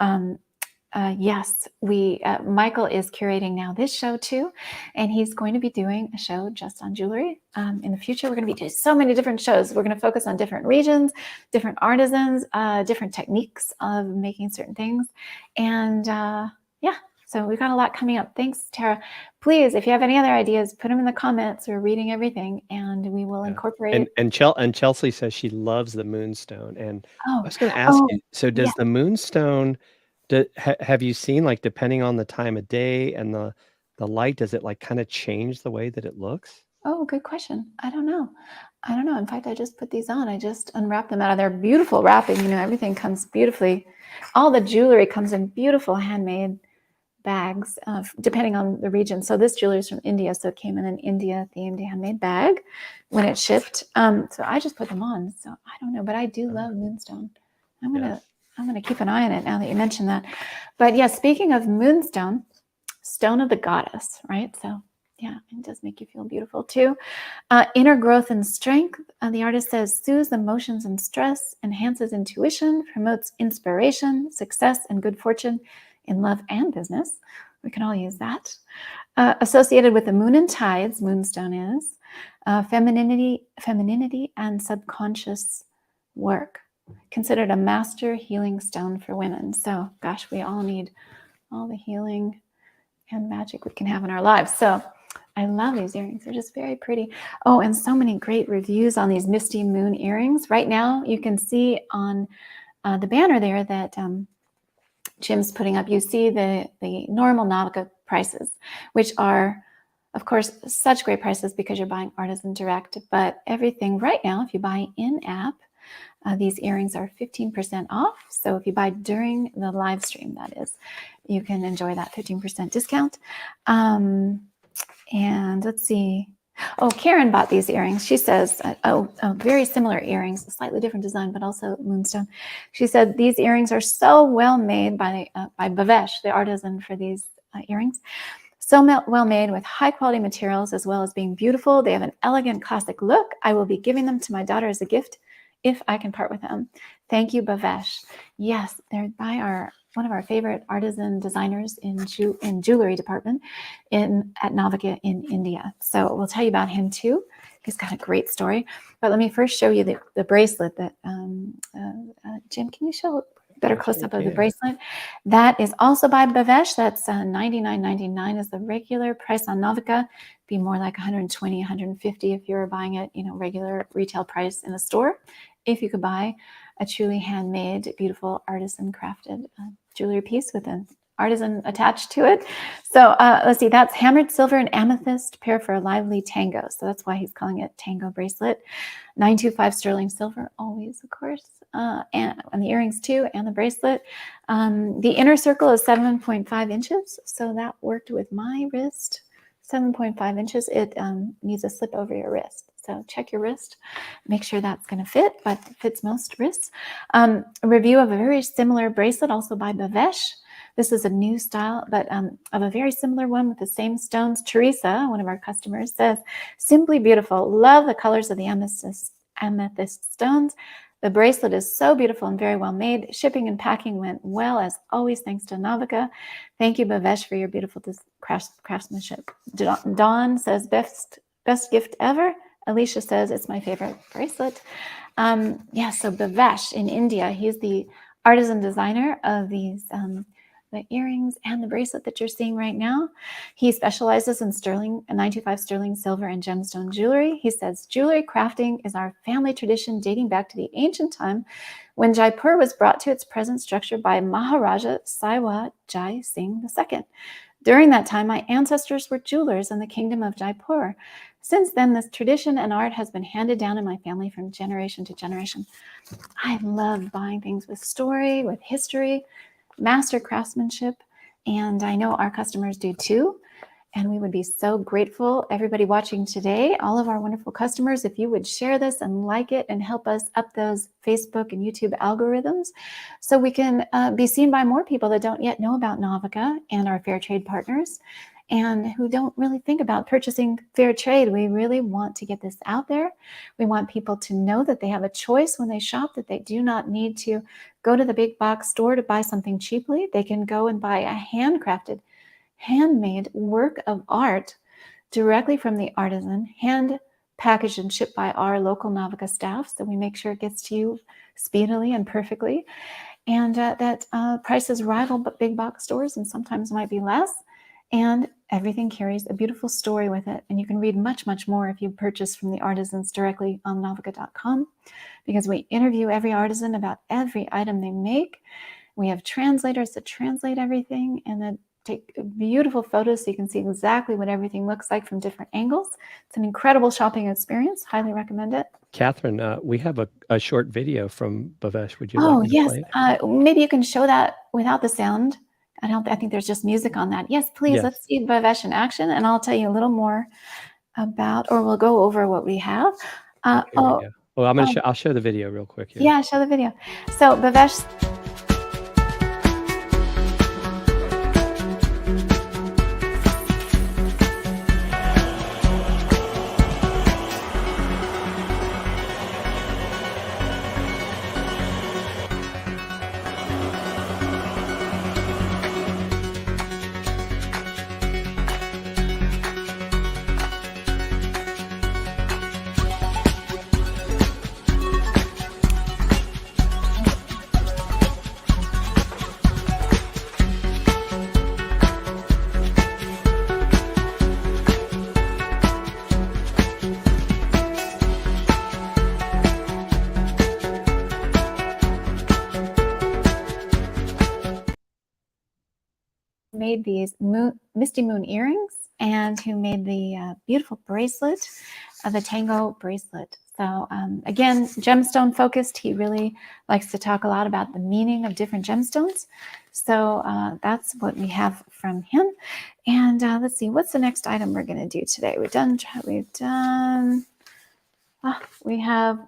yes, Michael is curating now this show too, and he's going to be doing a show just on jewelry. In the future, we're going to be doing so many different shows. We're going to focus on different regions, different artisans, different techniques of making certain things. And yeah, so we've got a lot coming up. Thanks, Tara. Please, if you have any other ideas, put them in the comments. We're reading everything, and we will incorporate. And Chelsea says she loves the moonstone. And I was going to ask you, so does the moonstone, have you seen, like, depending on the time of day and the light, does it like kind of change the way that it looks? Oh, good question. I don't know. In fact, I just put these on. I just unwrapped them out of their beautiful wrapping. Everything comes beautifully. All the jewelry comes in beautiful handmade bags, depending on the region. So this jewelry is from India, so it came in an India-themed handmade bag when it shipped. So I just put them on. So I don't know, but I do love moonstone. I'm gonna keep an eye on it now that you mentioned that. But yeah, speaking of moonstone, stone of the goddess, right? So yeah, it does make you feel beautiful too. Inner growth and strength. The artist says, soothes emotions and stress, enhances intuition, promotes inspiration, success, and good fortune in love and business. We can all use that. Associated with the moon and tides, moonstone is femininity and subconscious work. Considered a master healing stone for women. So, gosh, we all need all the healing and magic we can have in our lives. So I love these earrings. They're just very pretty. Oh, and so many great reviews on these Misty Moon earrings. Right now, you can see on the banner there that Jim's putting up, you see the normal Novica prices, which are, of course, such great prices because you're buying artisan direct. But everything right now, if you buy in-app, these earrings are 15% off. So if you buy during the live stream, that is, you can enjoy that 15% discount. And let's see. Oh, Karen bought these earrings. She says, very similar earrings, a slightly different design, but also moonstone. She said, these earrings are so well made by Bhavesh, the artisan for these earrings. So well made with high quality materials, as well as being beautiful. They have an elegant classic look. I will be giving them to my daughter as a gift if I can part with them. Thank you, Bhavesh. Yes, they're by one of our favorite artisan designers in jewelry department at Novica in India. So we'll tell you about him too. He's got a great story. But let me first show you the bracelet that Jim, can you show a better close-up of the bracelet? That is also by Bhavesh. That's $99.99 is the regular price on Novica. Be more like $120, $150 if you're buying it, regular retail price in a store. If you could buy a truly handmade, beautiful artisan crafted jewelry piece with an artisan attached to it. So let's see, that's hammered silver and amethyst pair for a lively tango. So that's why he's calling it tango bracelet. 925 sterling silver, always, of course. And the earrings too, and the bracelet. The inner circle is 7.5 inches. So that worked with my wrist. 7.5 inches. It needs a slip over your wrist. So check your wrist, make sure that's going to fit, but it fits most wrists. A review of a very similar bracelet, also by Bhavesh. This is a new style, but of a very similar one with the same stones. Teresa, one of our customers, says, simply beautiful. Love the colors of the amethyst stones. The bracelet is so beautiful and very well made. Shipping and packing went well, as always, thanks to Novica. Thank you, Bhavesh, for your beautiful craftsmanship. Dawn says, best gift ever. Alicia says, it's my favorite bracelet. So Bhavesh in India, he's the artisan designer of these the earrings and the bracelet that you're seeing right now. He specializes in 925 sterling silver and gemstone jewelry. He says, jewelry crafting is our family tradition dating back to the ancient time when Jaipur was brought to its present structure by Maharaja Saiwa Jai Singh II. During that time, my ancestors were jewelers in the kingdom of Jaipur. Since then, this tradition and art has been handed down in my family from generation to generation. I love buying things with story, with history, master craftsmanship, and I know our customers do too. And we would be so grateful, everybody watching today, all of our wonderful customers, if you would share this and like it and help us up those Facebook and YouTube algorithms so we can be seen by more people that don't yet know about Novica and our fair trade partners and who don't really think about purchasing fair trade. We really want to get this out there. We want people to know that they have a choice when they shop, that they do not need to go to the big box store to buy something cheaply. They can go and buy a handcrafted, handmade work of art directly from the artisan, hand packaged and shipped by our local Novica staff, so we make sure it gets to you speedily and perfectly. And that prices rival big box stores and sometimes might be less. And everything carries a beautiful story with it. And you can read much, much more if you purchase from the artisans directly on Novica.com, because we interview every artisan about every item they make. We have translators that translate everything and then take beautiful photos so you can see exactly what everything looks like from different angles. It's an incredible shopping experience. Highly recommend it. Catherine, we have a short video from Bhavesh. Would you like me to play it? Maybe you can show that without the sound. I think there's just music on that. Yes, please. Yes. Let's see Bhavesh in action, and I'll tell you a little more about, or we'll go over what we have. Here we go. Well, I'll show the video real quick here. Yeah, show the video. So Bhavesh. Made these Misty Moon earrings and who made the beautiful bracelet, the Tango bracelet. So again, gemstone focused. He really likes to talk a lot about the meaning of different gemstones. So that's what we have from him. And let's see, what's the next item we're going to do today? We have,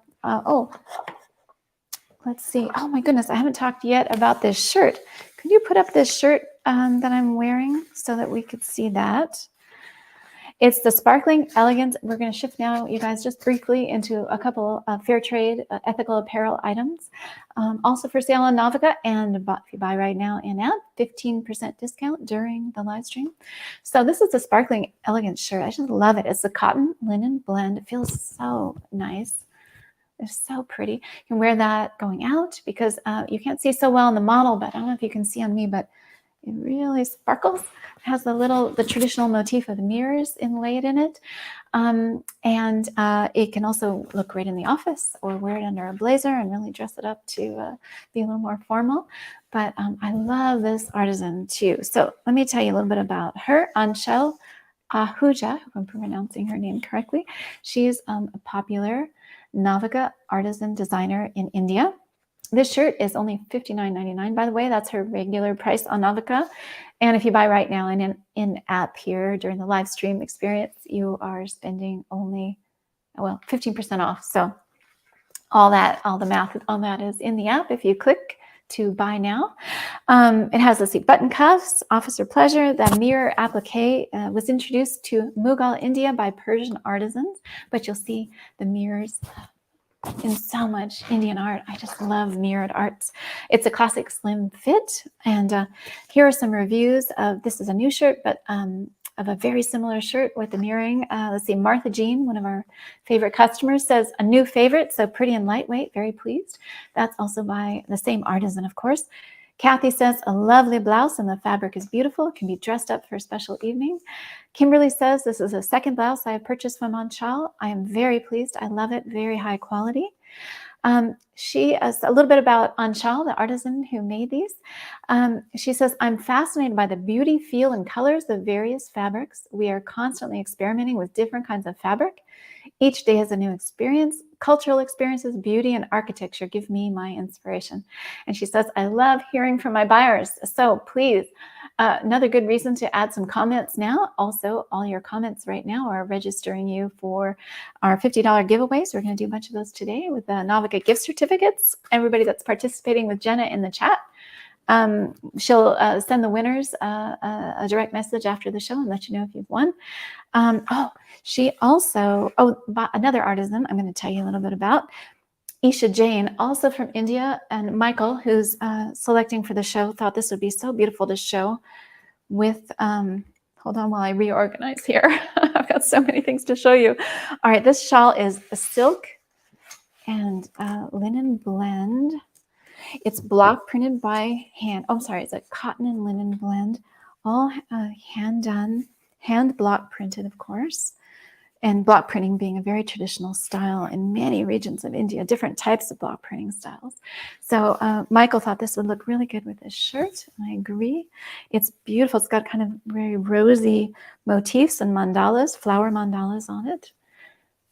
let's see. Oh my goodness, I haven't talked yet about this shirt. Could you put up this shirt that I'm wearing so that we could see that? It's the Sparkling Elegance. We're going to shift now, you guys, just briefly into a couple of fair trade ethical apparel items. Also for sale on Novica, and if you buy right now in app, 15% discount during the live stream. So this is the Sparkling Elegance shirt. I just love it. It's a cotton linen blend. It feels so nice. It's so pretty. You can wear that going out because you can't see so well on the model, but I don't know if you can see on me, but it really sparkles. It has the traditional motif of the mirrors inlaid in it. And it can also look great in the office or wear it under a blazer and really dress it up to be a little more formal. But I love this artisan too. So let me tell you a little bit about her. Anshel Ahuja, if I'm pronouncing her name correctly. She's a popular Novica artisan designer in India. This shirt is only $59.99, by the way. That's her regular price on Novica. And if you buy right now in app here during the live stream experience, you are spending only, 15% off. So all the math on that is in the app if you click to buy now. It has, let's see, button cuffs, officer pleasure. The mirror applique was introduced to Mughal, India by Persian artisans, but you'll see the mirrors in so much Indian art. I just love mirrored arts. It's a classic slim fit. And here are some reviews of, this is a new shirt, but of a very similar shirt with the mirroring. Let's see, Martha Jean, one of our favorite customers, says a new favorite, so pretty and lightweight, very pleased. That's also by the same artisan, of course. Kathy says a lovely blouse and the fabric is beautiful. It can be dressed up for a special evening. Kimberly says this is a second blouse I have purchased from Anshel. I am very pleased. I love it. Very high quality. She is a little bit about Anshal, the artisan who made these. She says, I'm fascinated by the beauty, feel, and colors of various fabrics. We are constantly experimenting with different kinds of fabric. Each day is a new experience. Cultural experiences, beauty, and architecture give me my inspiration. And she says, I love hearing from my buyers. So please, another good reason to add some comments now. Also, all your comments right now are registering you for our $50 giveaways. We're going to do a bunch of those today with the Novica gift certificates. Everybody that's participating with Jenna in the chat, she'll send the winners a direct message after the show and let you know if you've won. She also, another artisan I'm going to tell you a little bit about, Isha Jain, also from India, and Michael, who's selecting for the show, thought this would be so beautiful to show with, hold on while I reorganize here. I've got so many things to show you. All right, this shawl is a silk and linen blend. It's block printed by hand. Oh, I'm sorry, it's a cotton and linen blend, all hand done, hand block printed, of course. And block printing being a very traditional style in many regions of India, different types of block printing styles. So Michael thought this would look really good with this shirt, and I agree. It's beautiful. It's got kind of very rosy motifs and mandalas, flower mandalas on it.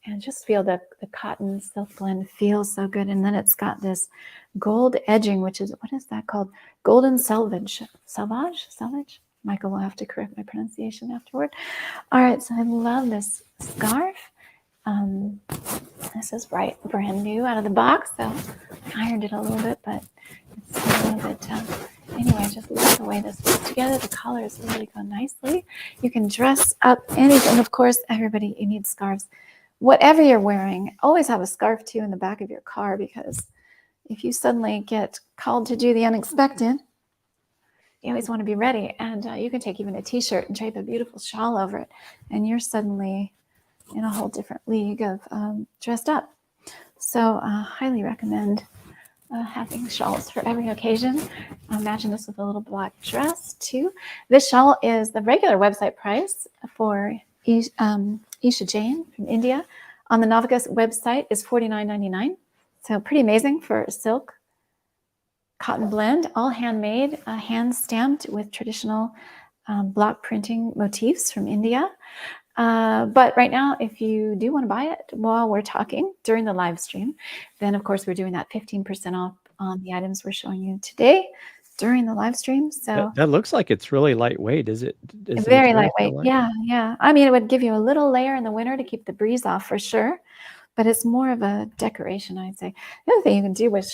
And just feel the cotton silk blend feels so good. And then it's got this gold edging, which is, what is that called? Golden selvage. Selvage? Michael will have to correct my pronunciation afterward. All right, so I love this scarf. This is brand new out of the box, so I ironed it a little bit, but it's a little bit, anyway, I just love the way this fits together. The colors really go nicely. You can dress up anything. Of course, everybody, you need scarves. Whatever you're wearing, always have a scarf too in the back of your car, because if you suddenly get called to do the unexpected, you always want to be ready. And you can take even a t-shirt and drape a beautiful shawl over it, and you're suddenly in a whole different league of dressed up. So highly recommend having shawls for every occasion. Imagine this with a little black dress too. This shawl is the regular website price for Isha Jain from India. On the Novica website is $49.99. So pretty amazing for a silk cotton blend, all handmade, hand stamped with traditional block printing motifs from India. But right now, if you do want to buy it while we're talking during the live stream, then of course we're doing that 15% off on the items we're showing you today during the live stream. So that looks like it's really lightweight. Is it? Is very lightweight. Yeah. I mean, it would give you a little layer in the winter to keep the breeze off for sure, but it's more of a decoration, I'd say. The other thing you can do with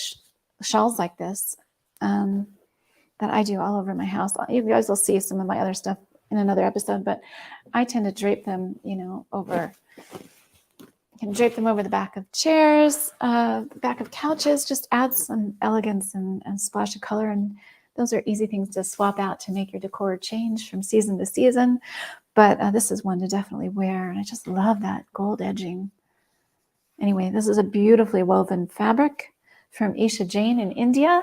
shawls like this, that I do all over my house. You guys will see some of my other stuff in another episode, but I tend to drape them, over. You can drape them over the back of chairs, back of couches. Just add some elegance and splash of color, and those are easy things to swap out to make your decor change from season to season. But this is one to definitely wear, and I just love that gold edging. Anyway, this is a beautifully woven fabric from Isha Jain in India.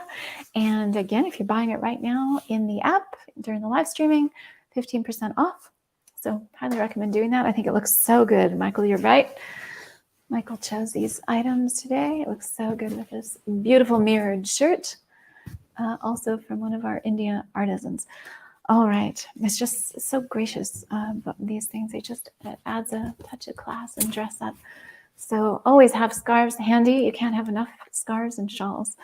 And again, if you're buying it right now in the app during the live streaming, 15% off. So highly recommend doing that. I think it looks so good. Michael, you're right. Michael chose these items today. It looks so good with this beautiful mirrored shirt, also from one of our India artisans. All right. It's just so gracious. But these things, it adds a touch of class and dress up. So always have scarves handy. You can't have enough scarves and shawls.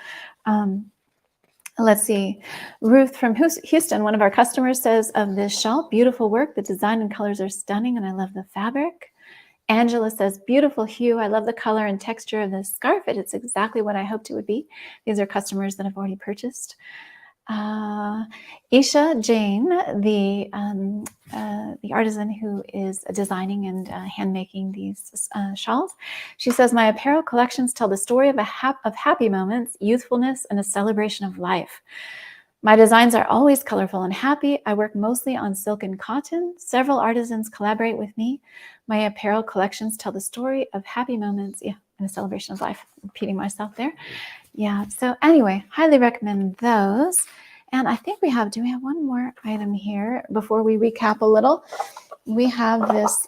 Let's see. Ruth from Houston, one of our customers, says of this shawl, beautiful work. The design and colors are stunning, and I love the fabric. Angela says, beautiful hue. I love the color and texture of this scarf. It's exactly what I hoped it would be. These are customers that have already purchased. Isha Jain, the artisan who is designing and hand making these shawls, she says, my apparel collections tell the story of happy moments, youthfulness, and a celebration of life. My designs are always colorful and happy. I work mostly on silk and cotton. Several artisans collaborate with me. My apparel collections tell the story of happy moments, and a celebration of life. I'm repeating myself there. Yeah, so anyway, highly recommend those. And I think do we have one more item here before we recap a little? We have this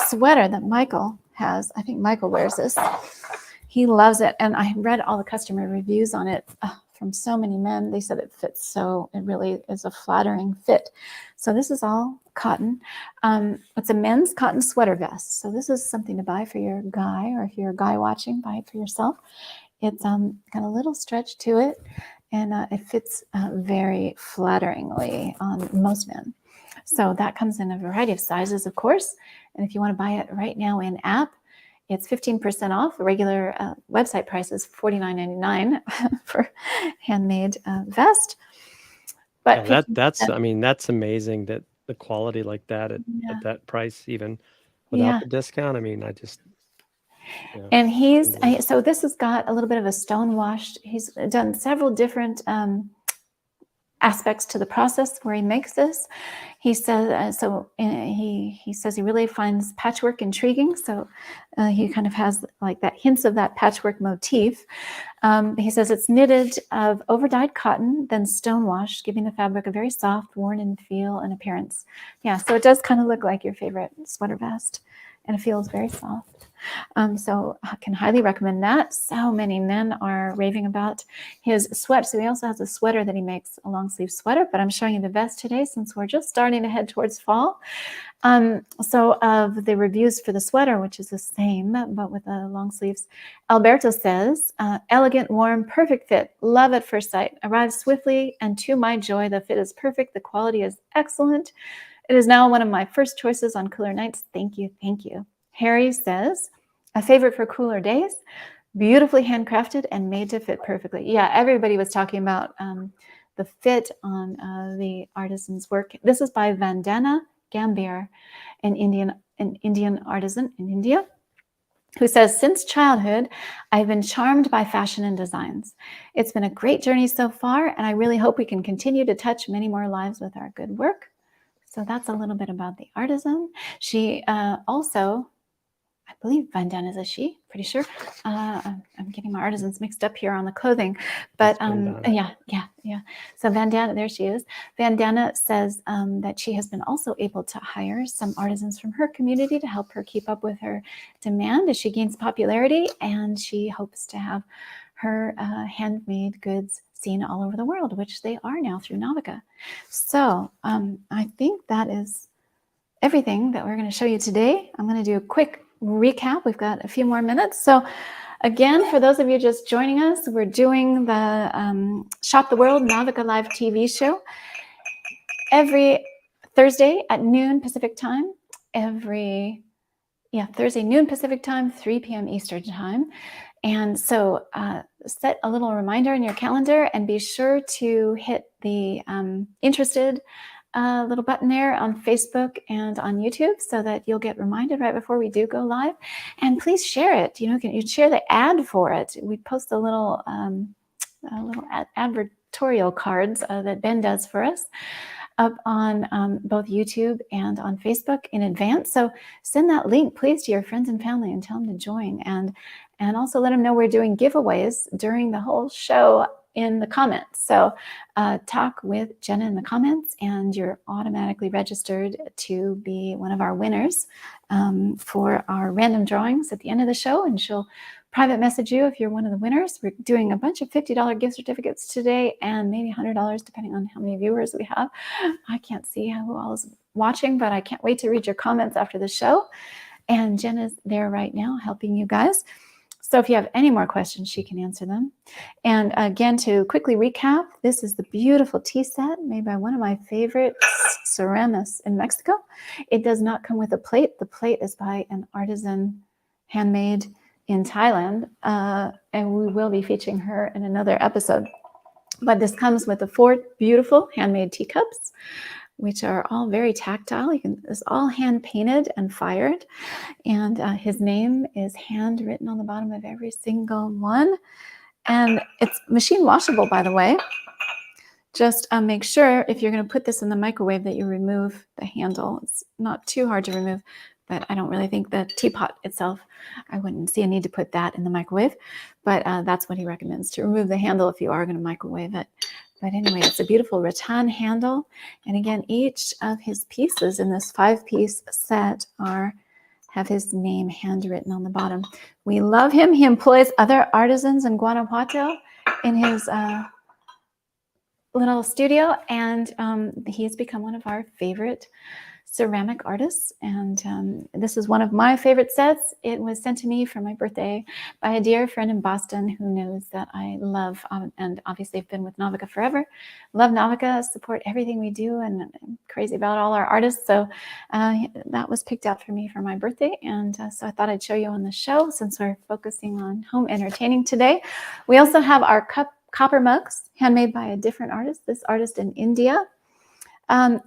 sweater that Michael has. I think Michael wears this. He loves it. And I read all the customer reviews on it from so many men. They said it fits it really is a flattering fit. So this is all cotton. It's a men's cotton sweater vest. So this is something to buy for your guy, or if you're a guy watching, buy it for yourself. It's got a little stretch to it, and it fits very flatteringly on most men. So that comes in a variety of sizes, of course. And if you want to buy it right now in app, it's 15% off. The regular website price is $49.99 for handmade vest. But yeah, that's amazing that the quality like that at that price, even without the discount. I mean, I just and so this has got a little bit of a stone washed. He's done several different aspects to the process where he makes this. He says he says he really finds patchwork intriguing. So he kind of has like that hints of that patchwork motif. He says it's knitted of overdyed cotton, then stone washed, giving the fabric a very soft, worn-in feel and appearance. Yeah, so it does kind of look like your favorite sweater vest, and it feels very soft. So I can highly recommend that. So many men are raving about his sweat. So he also has a sweater that he makes, a long sleeve sweater, but I'm showing you the vest today since we're just starting to head towards fall. So of the reviews for the sweater, which is the same, but with the long sleeves, Alberto says, elegant, warm, perfect fit, love at first sight, arrives swiftly, and to my joy, the fit is perfect. The quality is excellent. It is now one of my first choices on cooler nights. Thank you. Thank you. Harry says, a favorite for cooler days, beautifully handcrafted and made to fit perfectly. Yeah, everybody was talking about the fit on the artisan's work. This is by Vandana Gambier, an Indian artisan in India, who says, since childhood, I've been charmed by fashion and designs. It's been a great journey so far, and I really hope we can continue to touch many more lives with our good work. So that's a little bit about the artisan. She also, I believe Vandana is a she, pretty sure. I'm getting my artisans mixed up here on the clothing. But yeah. So Vandana, there she is. Vandana says that she has been also able to hire some artisans from her community to help her keep up with her demand as she gains popularity. And she hopes to have her handmade goods seen all over the world, which they are now through Novica. So I think that is everything that we're going to show you today. I'm going to do a quick recap. We've got a few more minutes. So again, for those of you just joining us, we're doing the Shop the World Novica Live TV show every Thursday at noon Pacific time. Thursday noon Pacific time, 3 p.m. Eastern time. And so set a little reminder in your calendar and be sure to hit the interested little button there on Facebook and on YouTube so that you'll get reminded right before we do go live. And please share it. You share the ad for it. We post a little advertorial cards that Ben does for us up on both YouTube and on Facebook in advance. So send that link, please, to your friends and family and tell them to join. And also let them know we're doing giveaways during the whole show in the comments. So talk with Jenna in the comments and you're automatically registered to be one of our winners for our random drawings at the end of the show. And she'll private message you if you're one of the winners. We're doing a bunch of $50 gift certificates today and maybe $100 depending on how many viewers we have. I can't see who all is watching, but I can't wait to read your comments after the show. And Jenna's there right now helping you guys. So if you have any more questions, she can answer them. And again, to quickly recap, this is the beautiful tea set made by one of my favorite ceramists in Mexico. It does not come with a plate. The plate is by an artisan, handmade in Thailand, and we will be featuring her in another episode. But this comes with the 4 beautiful handmade teacups, which are all very tactile. It's all hand painted and fired. And his name is hand written on the bottom of every single one. And it's machine washable, by the way. Just make sure if you're going to put this in the microwave that you remove the handle. It's not too hard to remove, but I don't really think the teapot itself, I wouldn't see a need to put that in the microwave. But that's what he recommends, to remove the handle if you are going to microwave it. But anyway, it's a beautiful rattan handle. And again, each of his pieces in this 5-piece set are have his name handwritten on the bottom. We love him. He employs other artisans in Guanajuato in his little studio, and he has become one of our favorite ceramic artists. And this is one of my favorite sets. It was sent to me for my birthday by a dear friend in Boston who knows that I love, and obviously I've been with Novica forever. Love Novica, support everything we do, and I'm crazy about all our artists. So that was picked out for me for my birthday. And so I thought I'd show you on the show since we're focusing on home entertaining today. We also have our copper mugs, handmade by a different artist, this artist in India.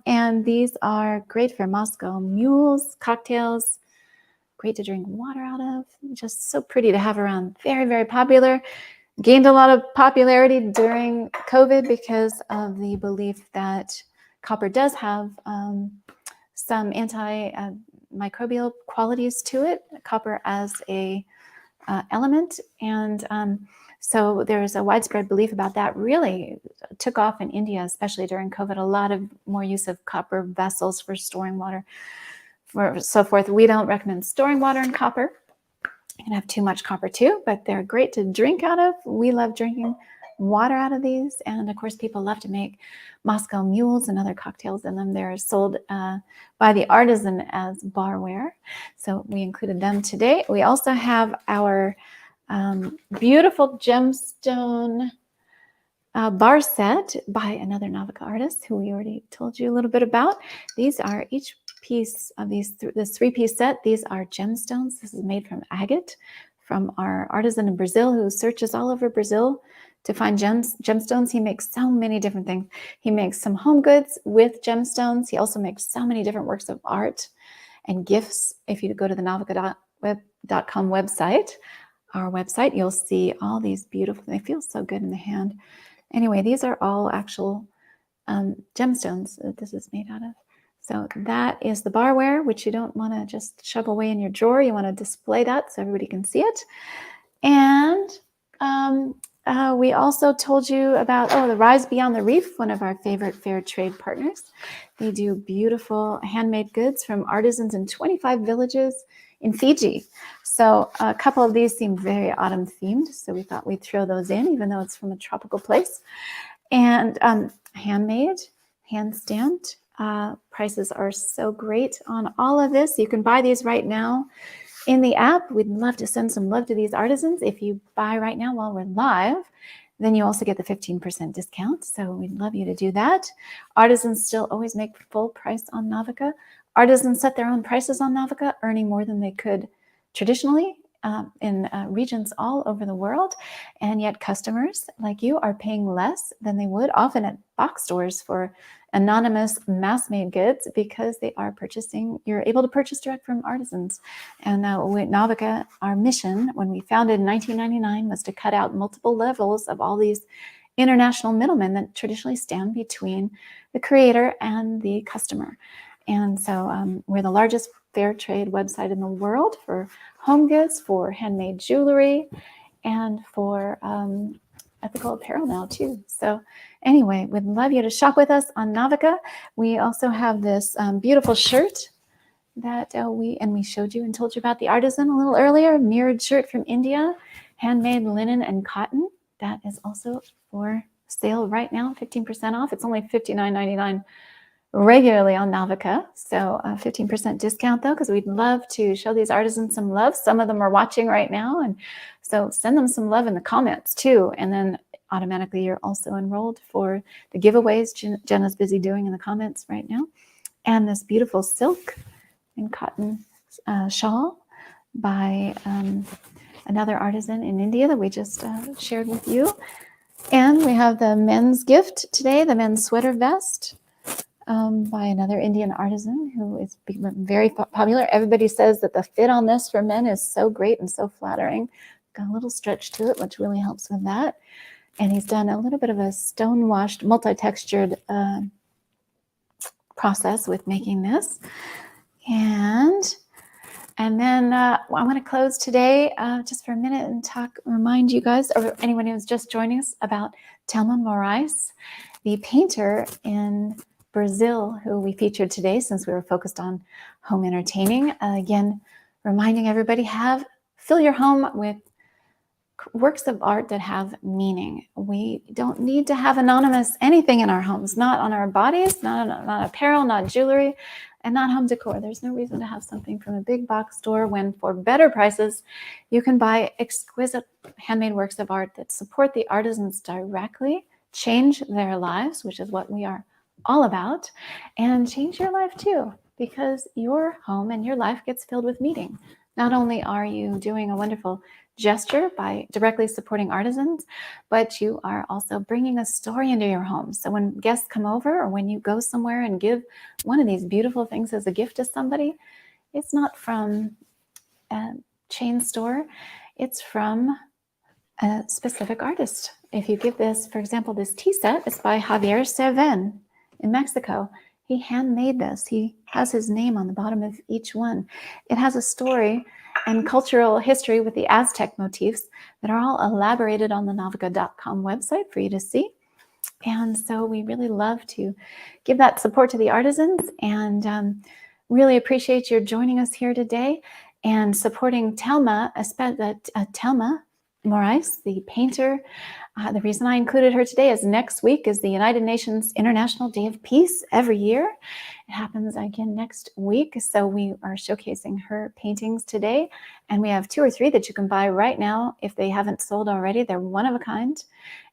And these are great for Moscow mules, cocktails, great to drink water out of. Just so pretty to have around. Very, very popular. Gained a lot of popularity during COVID because of the belief that copper does have some antimicrobial qualities to it, copper as a element. And so there's a widespread belief about that. Really took off in India, especially during COVID. A lot of more use of copper vessels for storing water, for so forth. We don't recommend storing water in copper. You can have too much copper too, but they're great to drink out of. We love drinking water out of these. And of course, people love to make Moscow mules and other cocktails in them. They're sold by the artisan as barware. So we included them today. We also have our beautiful gemstone bar set by another Novica artist who we already told you a little bit about. These are each piece of this 3-piece set. These are gemstones. This is made from agate from our artisan in Brazil who searches all over Brazil to find gemstones. He makes so many different things. He makes some home goods with gemstones. He also makes so many different works of art and gifts. If you go to the novica.com website, our website, you'll see all these beautiful, they feel so good in the hand. Anyway, these are all actual gemstones that this is made out of. So that is the barware, which you don't want to just shove away in your drawer. You want to display that so everybody can see it. And we also told you about, the Rise Beyond the Reef, one of our favorite fair trade partners. They do beautiful handmade goods from artisans in 25 villages in Fiji. So a couple of these seem very autumn themed, so we thought we'd throw those in, even though it's from a tropical place. And handmade, hand stamped. Prices are so great on all of this. You can buy these right now in the app. We'd love to send some love to these artisans. If you buy right now while we're live, then you also get the 15% discount. So we'd love you to do that. Artisans still always make full price on Novica. Artisans set their own prices on Novica, earning more than they could traditionally in regions all over the world. And yet customers like you are paying less than they would often at box stores for anonymous mass-made goods because they are purchasing, you're able to purchase direct from artisans. And with Novica, our mission when we founded in 1999 was to cut out multiple levels of all these international middlemen that traditionally stand between the creator and the customer. And so we're the largest fair trade website in the world for home goods, for handmade jewelry, and for ethical apparel now too. So anyway, we'd love you to shop with us on Novica. We also have this beautiful shirt that we showed you and told you about the artisan a little earlier, mirrored shirt from India, handmade linen and cotton. That is also for sale right now, 15% off. It's only $59.99 regularly on Novica. So 15% discount though, because we'd love to show these artisans some love. Some of them are watching right now. And so send them some love in the comments too. And then automatically you're also enrolled for the giveaways Jenna's busy doing in the comments right now. And this beautiful silk and cotton shawl by another artisan in India that we just shared with you. And we have the men's gift today, the men's sweater vest by another Indian artisan who is very popular. Everybody says that the fit on this for men is so great and so flattering. Got a little stretch to it, which really helps with that. And he's done a little bit of a stone-washed, multi-textured process with making this. And then I want to close today just for a minute and remind you guys, or anyone who's just joining us, about Thelma Morais, the painter in Brazil, who we featured today since we were focused on home entertaining. Again, reminding everybody, fill your home with works of art that have meaning. We don't need to have anonymous anything in our homes, not on our bodies, not apparel, not jewelry, and not home decor. There's no reason to have something from a big box store when for better prices, you can buy exquisite handmade works of art that support the artisans directly, change their lives, which is what we are all about, and change your life too, because your home and your life gets filled with meaning. Not only are you doing a wonderful gesture by directly supporting artisans, but you are also bringing a story into your home. So when guests come over, or when you go somewhere and give one of these beautiful things as a gift to somebody, it's not from a chain store, it's from a specific artist. If you give this, for example, this tea set, it's by Javier Cerven in Mexico. He handmade this. He has his name on the bottom of each one. It has a story and cultural history with the Aztec motifs that are all elaborated on the Novica.com website for you to see. And so we really love to give that support to the artisans, and really appreciate your joining us here today and supporting Thelma, Thelma Morais, the painter. The reason I included her today is next week is the United Nations International Day of Peace every year. It happens again next week. So we are showcasing her paintings today. And we have 2 or 3 that you can buy right now if they haven't sold already. They're one of a kind,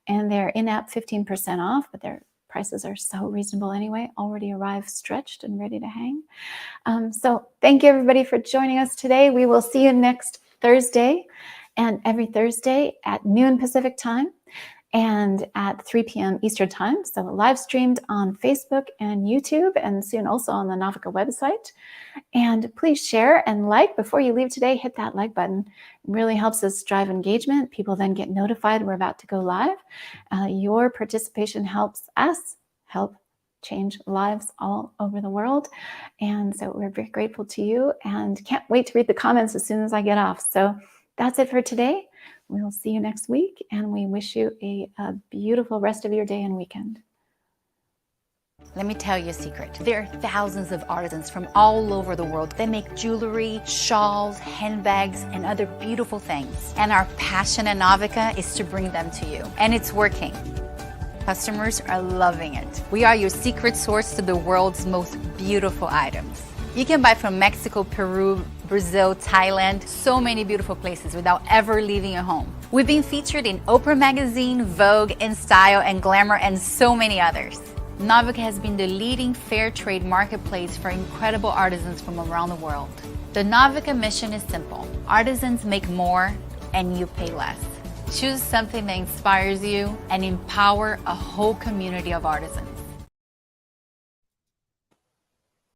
and they're in-app 15% off, but their prices are so reasonable anyway, already arrived stretched and ready to hang. So thank you everybody for joining us today. We will see you next Thursday, and every Thursday at noon Pacific time and at 3 p.m. Eastern time. So live streamed on Facebook and YouTube, and soon also on the Novica website. And please share and like before you leave today. Hit that like button. It really helps us drive engagement. People then get notified we're about to go live. Your participation helps us help change lives all over the world. And so we're very grateful to you, and can't wait to read the comments as soon as I get off. So that's it for today. We'll see you next week, and we wish you a beautiful rest of your day and weekend. Let me tell you a secret. There are thousands of artisans from all over the world that make jewelry, shawls, handbags, and other beautiful things. And our passion at Novica is to bring them to you. And it's working. Customers are loving it. We are your secret source to the world's most beautiful items. You can buy from Mexico, Peru, Brazil, Thailand, so many beautiful places without ever leaving your home. We've been featured in Oprah Magazine, Vogue, InStyle, and Glamour, and so many others. Novica has been the leading fair trade marketplace for incredible artisans from around the world. The Novica mission is simple. Artisans make more and you pay less. Choose something that inspires you and empower a whole community of artisans.